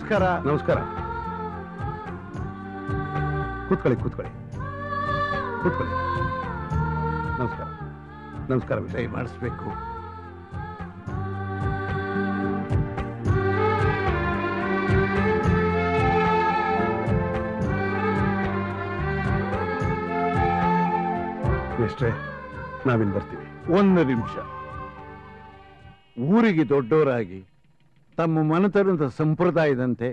ನಮಸ್ಕಾರ. ನಮಸ್ಕಾರ. ಕೂತ್ಕೊಳ್ಳಿ ಕೂತ್ಕೊಳ್ಳಿ ಕೂತ್ಕೊಳ್ಳಿ. ನಮಸ್ಕಾರ. ನಮಸ್ಕಾರ. ದಯ ಮಾಡಿಸ್ಬೇಕು. ಎಷ್ಟೇ ನಾವಿನ್ ಬರ್ತೀವಿ. ಒಂದು ನಿಮಿಷ. ಊರಿಗೆ ದೊಡ್ಡವರಾಗಿ ತಮ್ಮ ಮನೆತನದ ಸಂಪ್ರದಾಯದಂತೆ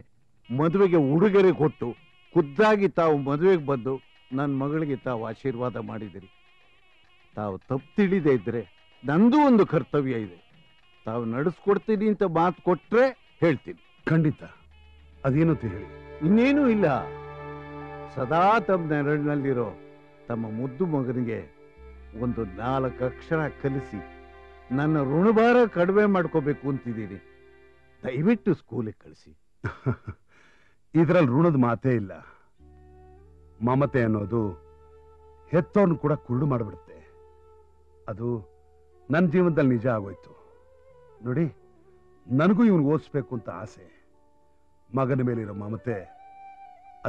ಮದುವೆಗೆ ಉಡುಗೊರೆ ಕೊಟ್ಟು ಖುದ್ದಾಗಿ ತಾವು ಮದುವೆಗೆ ಬಂದು ನನ್ನ ಮಗಳಿಗೆ ತಾವು ಆಶೀರ್ವಾದ ಮಾಡಿದಿರಿ. ತಾವು ತಪ್ಪು ತಿಳಿದೇ ಇದ್ರೆ ನಂದು ಒಂದು ಕರ್ತವ್ಯ ಇದೆ. ತಾವು ನಡೆಸ್ಕೊಡ್ತೀನಿ ಅಂತ ಮಾತು ಕೊಟ್ರೆ ಹೇಳ್ತೀನಿ. ಖಂಡಿತ. ಅದೇನಂತ ಹೇಳಿ. ಇನ್ನೇನೂ ಇಲ್ಲ. ಸದಾ ತಮ್ಮ ನೆರಳಿನಲ್ಲಿರೋ ತಮ್ಮ ಮುದ್ದು ಮಗನಿಗೆ ಒಂದು 4 ಅಕ್ಷರ ಕಲಿಸಿ ನನ್ನ ಋಣಭಾರ ಕಡಿಮೆ ಮಾಡ್ಕೋಬೇಕು ಅಂತಿದ್ದೀನಿ. ದಯವಿಟ್ಟು ಸ್ಕೂಲಿಗೆ ಕಳಿಸಿ. ಇದರಲ್ಲಿ ಋಣದ ಮಾತೇ ಇಲ್ಲ. ಮಮತೆ ಅನ್ನೋದು ಹೆತ್ತವನು ಕೂಡ ಕುರುಡು ಮಾಡಿಬಿಡುತ್ತೆ. ಅದು ನನ್ನ ಜೀವನದಲ್ಲಿ ನಿಜ ಆಗೋಯ್ತು ನೋಡಿ. ನನಗೂ ಇವನು ಓದಿಸ್ಬೇಕು ಅಂತ ಆಸೆ. ಮಗನ ಮೇಲಿರೋ ಮಮತೆ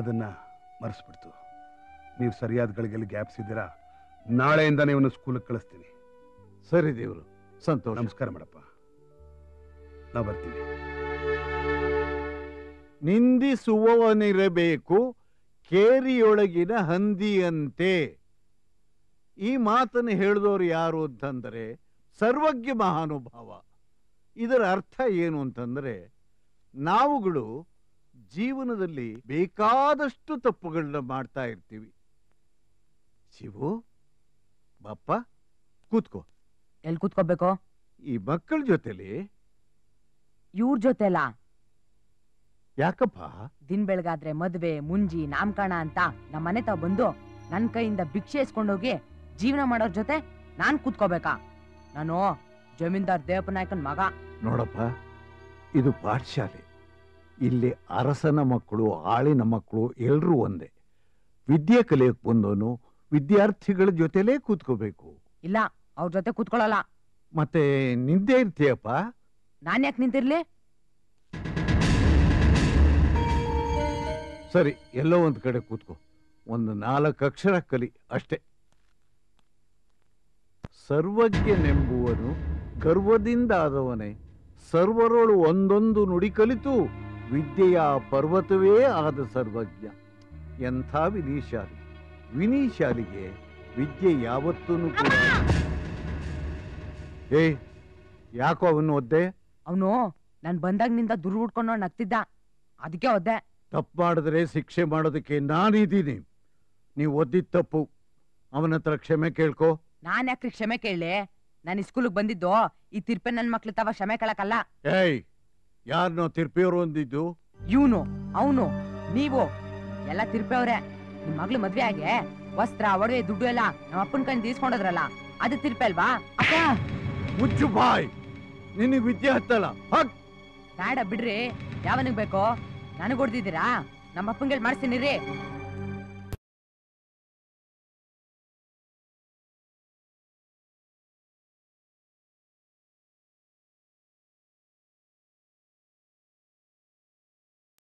ಅದನ್ನ ಮರೆಸ್ಬಿಡ್ತು. ನೀವು ಸರಿಯಾದ ಗಳಿಗೆಲ್ಲಿ ಗ್ಯಾಪ್ಸಿದ್ದೀರಾ. ನಾಳೆಯಿಂದ ಇವನು ಸ್ಕೂಲಿಗೆ ಕಳಿಸ್ತೀನಿ. ಸರಿ ದೇವರು. ಸಂತೋಷ. ನಮಸ್ಕಾರ ಮಾಡಪ್ಪ. ನಾವು ಬರ್ತೀವಿ. ನಿಂದಿಸುವವನಿರಬೇಕು ಕೇರಿಯೊಳಗಿನ ಹಂದಿಯಂತೆ. ಈ ಮಾತನ್ನು ಹೇಳಿದವರು ಯಾರು ಅಂತಂದರೆ ಸರ್ವಜ್ಞ ಮಹಾನುಭಾವ. ಇದರ ಅರ್ಥ ಏನು ಅಂತಂದ್ರೆ, ನಾವುಗಳು ಜೀವನದಲ್ಲಿ ಬೇಕಾದಷ್ಟು ತಪ್ಪುಗಳನ್ನ ಮಾಡ್ತಾ ಇರ್ತೀವಿ. ಶಿವು ಬಾಪ್ಪ ಕೂತ್ಕೋ. ಎಲ್ಲಿ ಕೂತ್ಕೋಬೇಕು? ಈ ಮಕ್ಕಳ ಜೊತೆಲಿ. ಇವ್ರ ಜೊತೆಲ್ಲ ಯಾಕಪ್ಪ? ದಿನ ಬೆಳಗಾದ್ರೆ ಮದ್ವೆ ಮುಂಜಿ ನಾಮಕರಣ ಅಂತ ನಮ್ಮ ಮನೆ ತಾವ್ ಬಂದು ನನ್ ಕೈಯಿಂದ ಭಿಕ್ಷೆ ಇಸ್ಕೊಂಡೋಗಿ ಜೀವನ ಮಾಡೋರ್ ಜೊತೆ ನಾನ್ ಕೂತ್ಕೋಬೇಕಾ? ನಾನು ಜಮೀನ್ದಾರ್ ದೇವಪ್ಪ ನಾಯಕನ್ ಮಗ. ನೋಡಪ್ಪ, ಇದು ಪಾಠಶಾಲೆ. ಇಲ್ಲಿ ಅರಸನ ಮಕ್ಕಳು ಆಳಿನ ಮಕ್ಕಳು ಎಲ್ರೂ ಒಂದೇ. ವಿದ್ಯೆ ಕಲಿಯಕ್ ಬಂದವನು ವಿದ್ಯಾರ್ಥಿಗಳ ಜೊತೆಲೇ ಕೂತ್ಕೋಬೇಕು. ಇಲ್ಲ, ಅವ್ರ ಜೊತೆ ಕೂತ್ಕೊಳ್ಳಲ್ಲ. ಮತ್ತೆ ನಿಂದೇ ಇರ್ತೀಯಪ್ಪ. ನಾನ್ ಯಾಕೆ ನಿಂತಿರ್ಲಿ? ಸರಿ, ಎಲ್ಲೋ ಒಂದ್ ಕಡೆ ಕೂತ್ಕೋ. ಒಂದು 4 ಅಕ್ಷರ ಕಲಿ ಅಷ್ಟೇ. ಸರ್ವಜ್ಞನೆಂಬುವನು ಗರ್ವದಿಂದಾದವನೇ, ಸರ್ವರೋಳು ಒಂದೊಂದು ನುಡಿ ಕಲಿತು ವಿದ್ಯೆಯ ಪರ್ವತವೇ ಆದ ಸರ್ವಜ್ಞ. ಎಂಥ ವಿನೀಶಾಲಿ. ವಿನೀಶಾಲಿಗೆ ವಿದ್ಯೆ ಯಾವತ್ತೂ ಕೂಡ. ಯಾಕೋ ಅವನು ಒದ್ದೆ? ಅವನು ನಾನ್ ಬಂದಾಗ್ನಿಂದ ದುರ್ರು ಹುಡ್ಕೊಂಡು ನಗ್ತಿದ್ದ, ಅದಕ್ಕೆ ಒದ್ದೆ. ತಪ್ಪು ಮಾಡಿದ್ರೆ ಶಿಕ್ಷೆ ಮಾಡೋದಕ್ಕೆ ನಾನಿದ್ದೀನಿ. ನೀವು ಒದ್ದಿದ್ ತಪ್ಪು. ಅವನ ಹತ್ರ ಕ್ಷಮೆ ಕೇಳ್ಕೊ. ನಾನ್ ಯಾಕ್ರಿ ಕ್ಷಮೆ ಕೇಳಲಿ? ನಾನು ಸ್ಕೂಲಿಗೆ ಬಂದಿದ್ದು ಈ ತಿರ್ಪೆ ನನ್ ಮಕ್ಳು ತವ ಕ್ಷಮೆ ಕೇಳಕಲ್ಲ. ಯಾರನ್ನೋ ತಿರ್ಪಿಯವರು ಅಂದಿದ್ದು? ಇವನು, ಅವನು, ನೀವು ಎಲ್ಲ ತಿರ್ಪೆವ್ರೆ. ನಿಮ್ ಮಗ್ಳು ಮದ್ವೆ ಆಗಿ ವಸ್ತ್ರ ಒಡವೆ ದುಡ್ಡು ಎಲ್ಲ ನಮ್ಮ ಅಪ್ಪನ ಕೈಯಿಂದ ಈಸ್ಕೊಂಡೋದ್ರಲ್ಲ, ಅದು ತಿರ್ಪೆ ಅಲ್ವಾ? ಅಕ್ಕ ಮುಚ್ಚು ಬಾಯ್. ನಿನಗೆ ವಿದ್ಯೆ ಹತ್ತಲ್ಲ. ಬೇಡ ಬಿಡ್ರಿ. ಯಾವನಿಗ್ ಬೇಕೋ? ನನಗ್ ಹೊಡ್ದಿದ್ದೀರಾ? ನಮ್ಮ ಅಪ್ಪಂಗೆ ಮಾಡಿಸ್ತೀನಿ ರೀ.